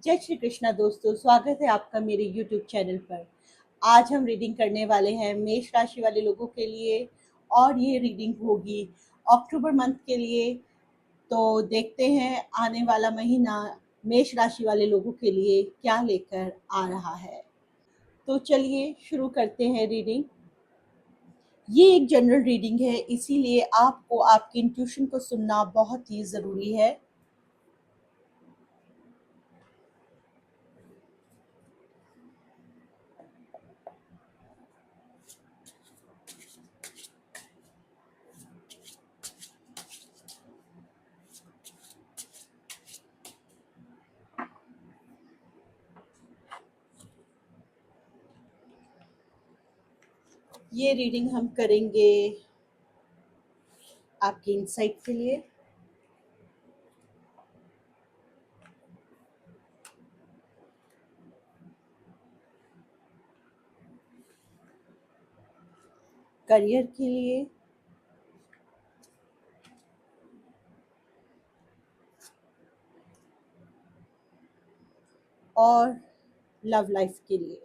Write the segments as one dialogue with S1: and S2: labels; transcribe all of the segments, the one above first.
S1: जय श्री कृष्णा दोस्तों, स्वागत है आपका मेरे YouTube चैनल पर। आज हम रीडिंग करने वाले हैं मेष राशि वाले लोगों के लिए और ये रीडिंग होगी अक्टूबर मंथ के लिए। तो देखते हैं आने वाला महीना मेष राशि वाले लोगों के लिए क्या लेकर आ रहा है। तो चलिए शुरू करते हैं रीडिंग। ये एक जनरल रीडिंग है, इसीलिए आपको आपकी इंट्यूशन को सुनना बहुत ही ज़रूरी है। ये रीडिंग हम करेंगे आपकी इंसाइट के लिए। करियर के लिए और लव लाइफ के लिए।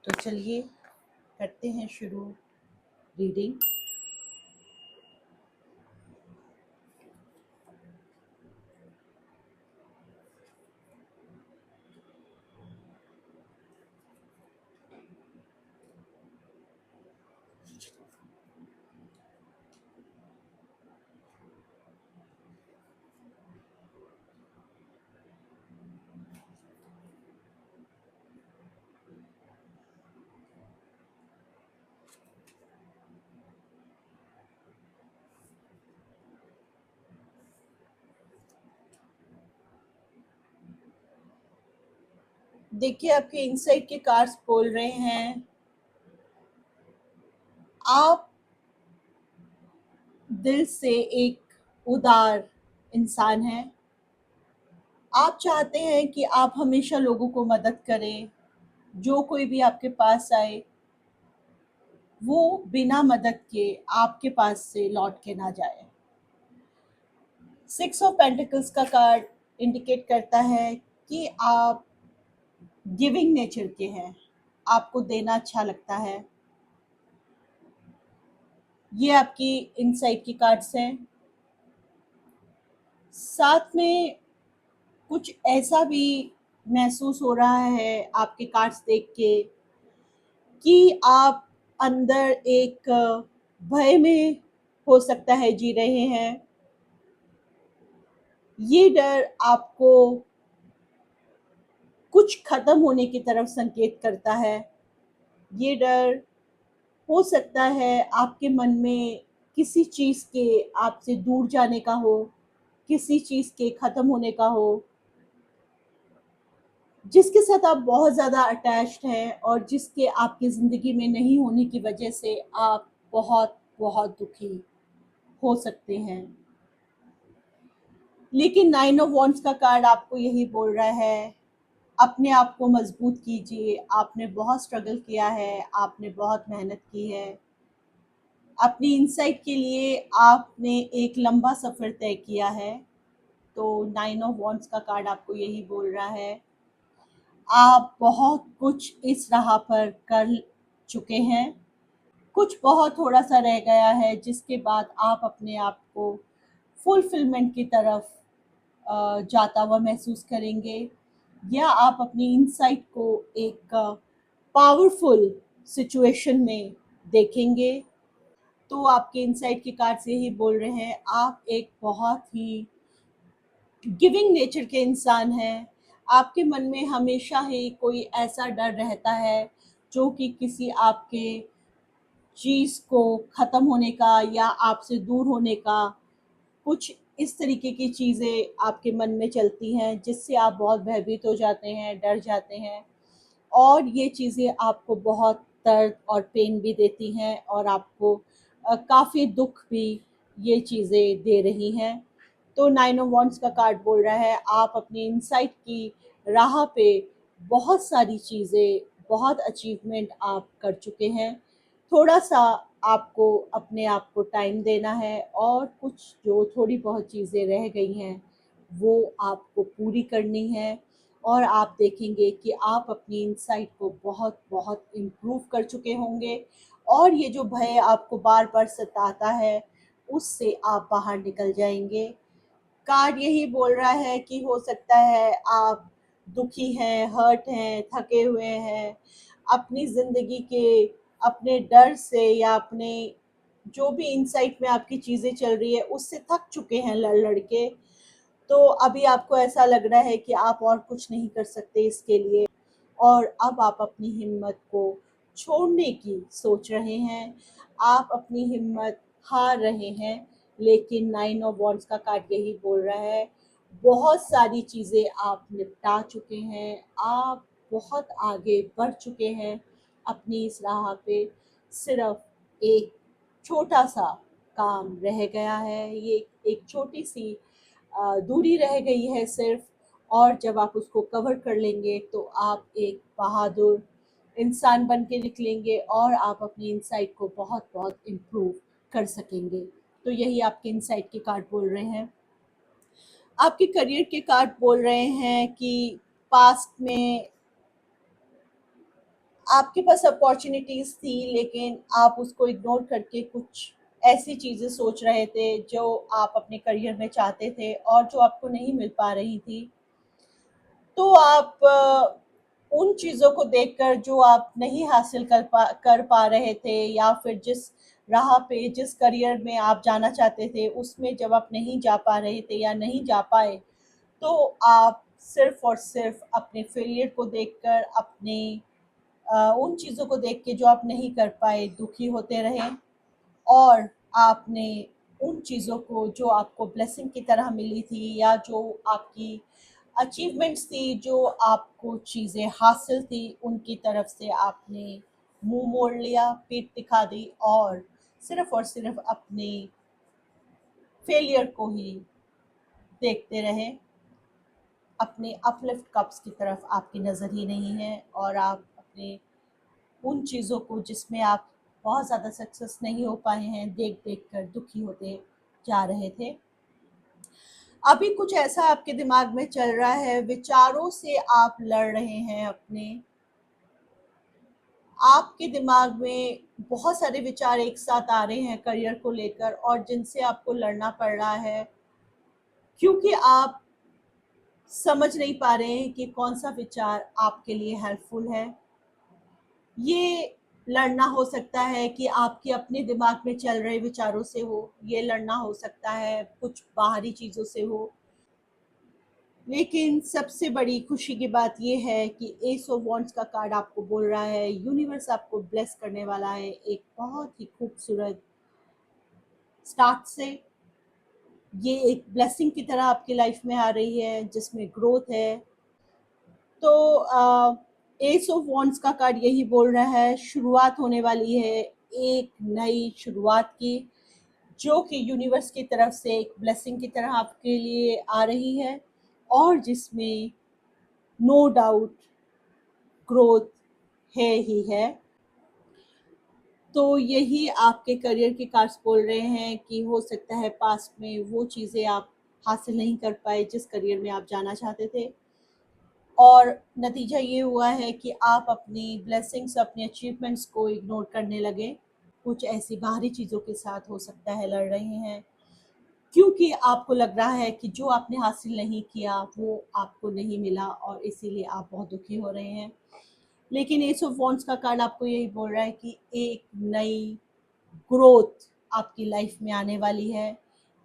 S1: तो चलिए करते हैं शुरू रीडिंग। देखिए आपके इनसाइड के कार्ड्स बोल रहे हैं आप दिल से एक उदार इंसान हैं। आप चाहते हैं कि आप हमेशा लोगों को मदद करें। जो कोई भी आपके पास आए वो बिना मदद के आपके पास से लौट के ना जाए। 6 ऑफ पेंटिकल्स का कार्ड इंडिकेट करता है कि आप गिविंग नेचर के हैं, आपको देना अच्छा लगता है। ये आपकी इनसाइड की कार्ड्स हैं। साथ में कुछ ऐसा भी महसूस हो रहा है आपके कार्ड्स देख के कि आप अंदर एक भय में हो सकता है जी रहे हैं। ये डर आपको कुछ खत्म होने की तरफ संकेत करता है। ये डर हो सकता है आपके मन में किसी चीज़ के आपसे दूर जाने का हो, किसी चीज़ के खत्म होने का हो, जिसके साथ आप बहुत ज़्यादा अटैच्ड हैं और जिसके आपकी ज़िंदगी में नहीं होने की वजह से आप बहुत बहुत दुखी हो सकते हैं। लेकिन 9 ऑफ वॉन्ड्स का कार्ड आपको यही बोल रहा है, अपने आप को मजबूत कीजिए। आपने बहुत स्ट्रगल किया है, आपने बहुत मेहनत की है। अपनी इंसाइट के लिए आपने एक लंबा सफ़र तय किया है। तो 9 ऑफ वॉन्ड्स का कार्ड आपको यही बोल रहा है, आप बहुत कुछ इस राह पर कर चुके हैं। कुछ बहुत थोड़ा सा रह गया है जिसके बाद आप अपने आप को फुलफिलमेंट की तरफ जाता हुआ महसूस करेंगे, या आप अपनी इंसाइट को एक पावरफुल सिचुएशन में देखेंगे। तो आपके इनसाइट के कार्ड्स यही बोल रहे हैं, आप एक बहुत ही गिविंग नेचर के इंसान हैं। आपके मन में हमेशा ही कोई ऐसा डर रहता है जो कि किसी आपके चीज़ को ख़त्म होने का या आपसे दूर होने का, कुछ इस तरीके की चीज़ें आपके मन में चलती हैं जिससे आप बहुत भयभीत हो जाते हैं, डर जाते हैं। और ये चीज़ें आपको बहुत दर्द और पेन भी देती हैं और आपको काफ़ी दुख भी ये चीज़ें दे रही हैं। तो 9 ऑफ वॉन्ड्स का कार्ड बोल रहा है, आप अपनी इनसाइट की राह पे बहुत सारी चीज़ें, बहुत अचीवमेंट आप कर चुके हैं। थोड़ा सा आपको अपने आप को टाइम देना है और कुछ जो थोड़ी बहुत चीज़ें रह गई हैं वो आपको पूरी करनी है। और आप देखेंगे कि आप अपनी इनसाइट को बहुत बहुत इम्प्रूव कर चुके होंगे और ये जो भय आपको बार बार सताता है उससे आप बाहर निकल जाएंगे। कार्ड यही बोल रहा है कि हो सकता है आप दुखी हैं, हर्ट हैं, थके हुए हैं, अपनी ज़िंदगी के अपने डर से या अपने जो भी इनसाइट में आपकी चीज़ें चल रही है उससे थक चुके हैं लड़ लड़ के। तो अभी आपको ऐसा लग रहा है कि आप और कुछ नहीं कर सकते इसके लिए और अब आप अपनी हिम्मत को छोड़ने की सोच रहे हैं। आप अपनी हिम्मत हार रहे हैं, लेकिन 9 ऑफ वॉन्ड्स का कार्ड यही बोल रहा है, बहुत सारी चीज़ें आप निपटा चुके हैं, आप बहुत आगे बढ़ चुके हैं अपनी इस राह पे। सिर्फ एक छोटा-सा काम रह गया है, ये एक छोटी-सी दूरी रह गई है सिर्फ। और जब आप उसको कवर कर लेंगे तो आप एक बहादुर इंसान बन के निकलेंगे और आप अपनी इनसाइट को बहुत बहुत इम्प्रूव कर सकेंगे। तो यही आपके इनसाइट के कार्ड बोल रहे हैं। आपके करियर के कार्ड बोल रहे हैं कि पास्ट में आपके पास अपॉर्चुनिटीज़ थी लेकिन आप उसको इग्नोर करके कुछ ऐसी चीज़ें सोच रहे थे जो आप अपने करियर में चाहते थे और जो आपको नहीं मिल पा रही थी। तो आप उन चीज़ों को देखकर जो आप नहीं हासिल कर पा रहे थे या फिर जिस राह पे जिस करियर में आप जाना चाहते थे उसमें जब आप नहीं जा पा रहे थे या नहीं जा पाए, तो आप सिर्फ और सिर्फ अपने फेलियर को देखकर अपने उन चीज़ों को देख के जो आप नहीं कर पाए दुखी होते रहे और आपने उन चीज़ों को जो आपको ब्लेसिंग की तरह मिली थी या जो आपकी अचीवमेंट्स थी, जो आपको चीज़ें हासिल थी, उनकी तरफ से आपने मुंह मोड़ लिया, पीठ दिखा दी और सिर्फ अपने फेलियर को ही देखते रहे। अपने अपलिफ्ट कप्स की तरफ आपकी नज़र ही नहीं है और आप अपने उन चीज़ों को जिसमें आप बहुत ज़्यादा सक्सेस नहीं हो पाए हैं देख देख कर दुखी होते जा रहे थे। अभी कुछ ऐसा आपके दिमाग में चल रहा है, विचारों से आप लड़ रहे हैं अपने। आपके दिमाग में बहुत सारे विचार एक साथ आ रहे हैं करियर को लेकर और जिनसे आपको लड़ना पड़ रहा है क्योंकि आप समझ नहीं पा रहे हैं कि कौन सा विचार आपके लिए हेल्पफुल है। ये लड़ना हो सकता है कि आपके अपने दिमाग में चल रहे विचारों से हो, ये लड़ना हो सकता है कुछ बाहरी चीज़ों से हो। लेकिन सबसे बड़ी खुशी की बात ये है कि एस ऑफ वॉन्ड्स का कार्ड आपको बोल रहा है यूनिवर्स आपको ब्लेस करने वाला है एक बहुत ही खूबसूरत स्टार्ट से। ये एक ब्लेसिंग की तरह आपकी लाइफ में आ रही है जिसमें ग्रोथ है। तो एस ऑफ वॉन्ड्स का कार्ड यही बोल रहा है शुरुआत होने वाली है एक नई शुरुआत की, जो कि यूनिवर्स की तरफ से एक ब्लेसिंग की तरह आपके लिए आ रही है और जिसमें नो डाउट ग्रोथ है ही है। तो यही आपके करियर के कार्ड्स बोल रहे हैं कि हो सकता है पास्ट में वो चीज़ें आप हासिल नहीं कर पाए जिस करियर में आप जाना चाहते थे और नतीजा ये हुआ है कि आप अपनी ब्लेसिंग्स अपने अचीवमेंट्स को इग्नोर करने लगे। कुछ ऐसी बाहरी चीज़ों के साथ हो सकता है लड़ रहे हैं क्योंकि आपको लग रहा है कि जो आपने हासिल नहीं किया वो आपको नहीं मिला और इसीलिए आप बहुत दुखी हो रहे हैं। लेकिन एस ऑफ वॉन्ड्स का कार्ड आपको यही बोल रहा है कि एक नई ग्रोथ आपकी लाइफ में आने वाली है।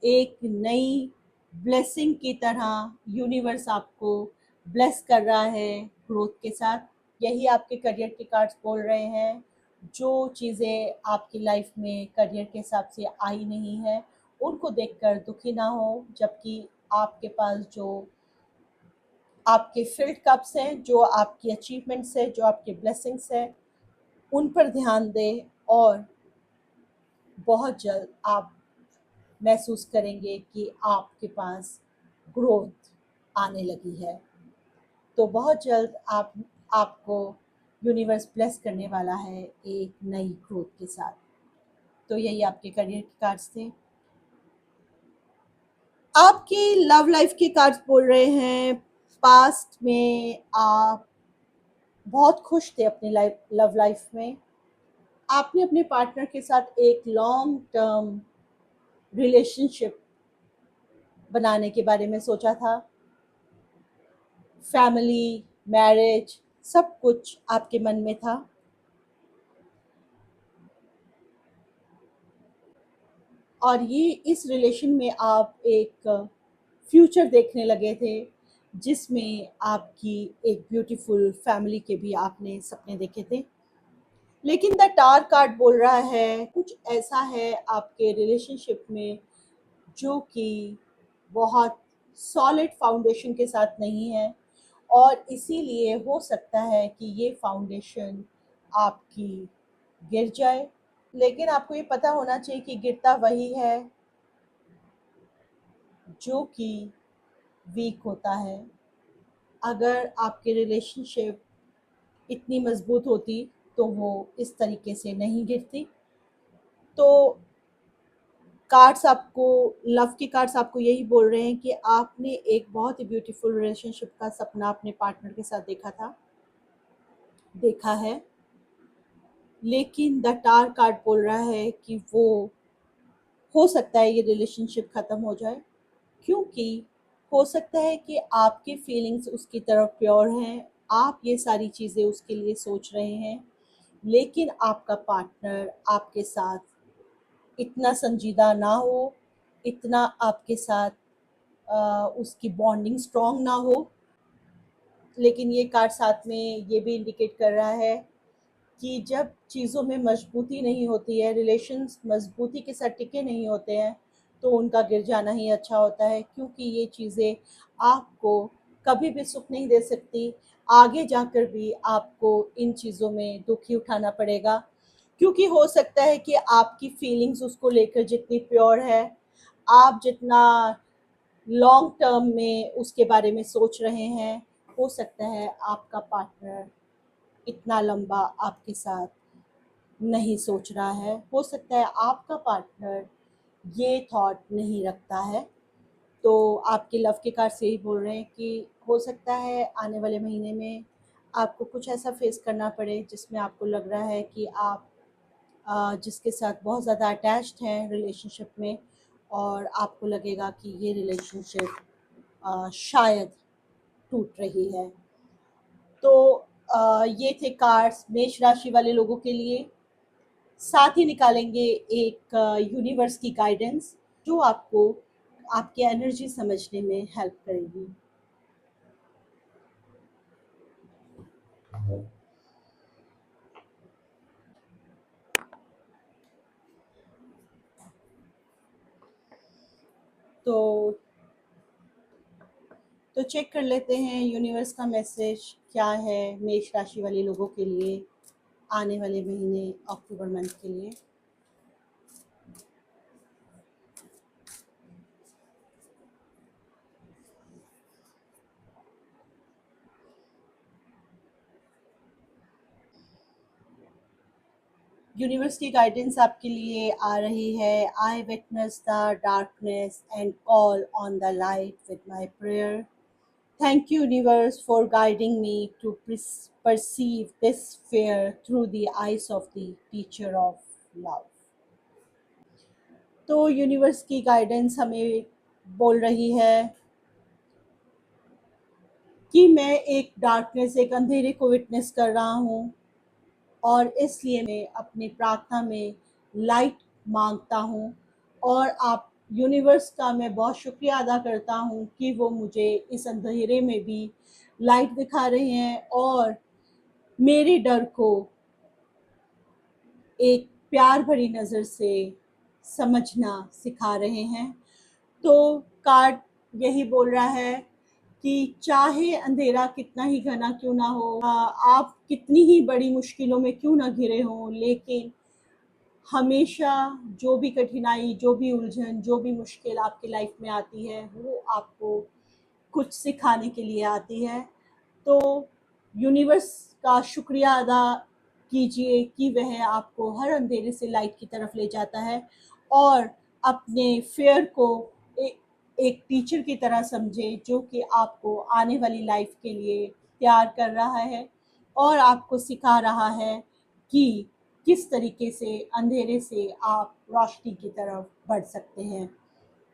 S1: एक नई ब्लेसिंग की तरह यूनिवर्स आपको ब्लेस कर रहा है ग्रोथ के साथ। यही आपके करियर के कार्ड्स बोल रहे हैं। जो चीज़ें आपकी लाइफ में करियर के हिसाब से आई नहीं है उनको देखकर दुखी ना हो, जबकि आपके पास जो आपके फील्ड कप्स हैं, जो आपकी अचीवमेंट्स है, जो आपके ब्लेसिंग्स है, उन पर ध्यान दें और बहुत जल्द आप महसूस करेंगे कि आपके पास ग्रोथ आने लगी है। तो बहुत जल्द आपको यूनिवर्स ब्लेस करने वाला है एक नई ग्रोथ के साथ। तो यही आपके करियर के कार्ड्स थे। आपकी लव लाइफ के कार्ड्स बोल रहे हैं पास्ट में आप बहुत खुश थे अपनी लव लाइफ में। आपने अपने पार्टनर के साथ एक लॉन्ग टर्म रिलेशनशिप बनाने के बारे में सोचा था। फैमिली, मैरिज, सब कुछ आपके मन में था। और ये इस रिलेशन में आप एक फ्यूचर देखने लगे थे जिसमें आपकी एक ब्यूटीफुल फैमिली के भी आपने सपने देखे थे। लेकिन द टार कार्ड बोल रहा है कुछ ऐसा है आपके रिलेशनशिप में जो कि बहुत सॉलिड फाउंडेशन के साथ नहीं है, और इसीलिए हो सकता है कि ये फाउंडेशन आपकी गिर जाए। लेकिन आपको ये पता होना चाहिए कि गिरता वही है जो कि वीक होता है। अगर आपकी रिलेशनशिप इतनी मजबूत होती तो वो इस तरीके से नहीं गिरती। तो कार्ड्स आपको, लव के कार्ड्स आपको यही बोल रहे हैं कि आपने एक बहुत ही ब्यूटीफुल रिलेशनशिप का सपना अपने पार्टनर के साथ देखा है। लेकिन द टार कार्ड बोल रहा है कि वो हो सकता है ये रिलेशनशिप ख़त्म हो जाए, क्योंकि हो सकता है कि आपके फीलिंग्स उसकी तरफ प्योर हैं, आप ये सारी चीज़ें उसके लिए सोच रहे हैं, लेकिन आपका पार्टनर आपके साथ इतना संजीदा ना हो, इतना आपके साथ उसकी बॉन्डिंग स्ट्रॉन्ग ना हो। लेकिन ये कार्ड साथ में ये भी इंडिकेट कर रहा है कि जब चीज़ों में मजबूती नहीं होती है, रिलेशंस मजबूती के साथ टिके नहीं होते हैं, तो उनका गिर जाना ही अच्छा होता है, क्योंकि ये चीज़ें आपको कभी भी सुख नहीं दे सकती। आगे जाकर भी आपको इन चीज़ों में दुख ही उठाना पड़ेगा, क्योंकि हो सकता है कि आपकी फीलिंग्स उसको लेकर जितनी प्योर है, आप जितना लॉन्ग टर्म में उसके बारे में सोच रहे हैं, हो सकता है आपका पार्टनर इतना लंबा आपके साथ नहीं सोच रहा है। हो सकता है आपका पार्टनर ये थॉट नहीं रखता है। तो आपके लव के कार्ड्स यही बोल रहे हैं कि हो सकता है आने वाले महीने में आपको कुछ ऐसा फेस करना पड़े जिसमें आपको लग रहा है कि आप जिसके साथ बहुत ज़्यादा अटैच्ड हैं रिलेशनशिप में, और आपको लगेगा कि ये रिलेशनशिप शायद टूट रही है। तो ये थे कार्ड्स मेष राशि वाले लोगों के लिए। साथ ही निकालेंगे एक यूनिवर्स की गाइडेंस जो आपको आपकी एनर्जी समझने में हेल्प करेगी। तो चेक कर लेते हैं यूनिवर्स का मैसेज क्या है मेष राशि वाले लोगों के लिए आने वाले महीने अक्टूबर मंथ के लिए। यूनिवर्स की गाइडेंस आपके लिए आ रही है। I witness the darkness and call on the light with my prayer. Thank you, universe, for guiding me to perceive this fear through the eyes of the teacher of love. तो universe की guidance हमें बोल रही है कि मैं एक darkness, एक अंधेरे को विटनेस कर रहा हूँ, और इसलिए मैं अपनी प्रार्थना में लाइट मांगता हूँ। और आप यूनिवर्स का मैं बहुत शुक्रिया अदा करता हूँ कि वो मुझे इस अंधेरे में भी लाइट दिखा रहे हैं और मेरे डर को एक प्यार भरी नज़र से समझना सिखा रहे हैं। तो कार्ड यही बोल रहा है कि चाहे अंधेरा कितना ही घना क्यों ना हो, आप कितनी ही बड़ी मुश्किलों में क्यों ना घिरे हों, लेकिन हमेशा जो भी कठिनाई, जो भी उलझन, जो भी मुश्किल आपकी लाइफ में आती है, वो आपको कुछ सिखाने के लिए आती है। तो यूनिवर्स का शुक्रिया अदा कीजिए कि वह आपको हर अंधेरे से लाइट की तरफ ले जाता है, और अपने फेयर को एक टीचर की तरह समझे जो कि आपको आने वाली लाइफ के लिए तैयार कर रहा है और आपको सिखा रहा है कि किस तरीके से अंधेरे से आप रोशनी की तरफ बढ़ सकते हैं।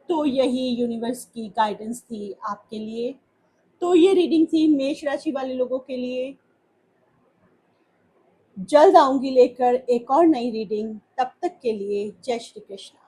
S1: तो यही यूनिवर्स की गाइडेंस थी आपके लिए। तो ये रीडिंग थी मेष राशि वाले लोगों के लिए। जल्द आऊंगी लेकर एक और नई रीडिंग। तब तक के लिए जय श्री कृष्ण।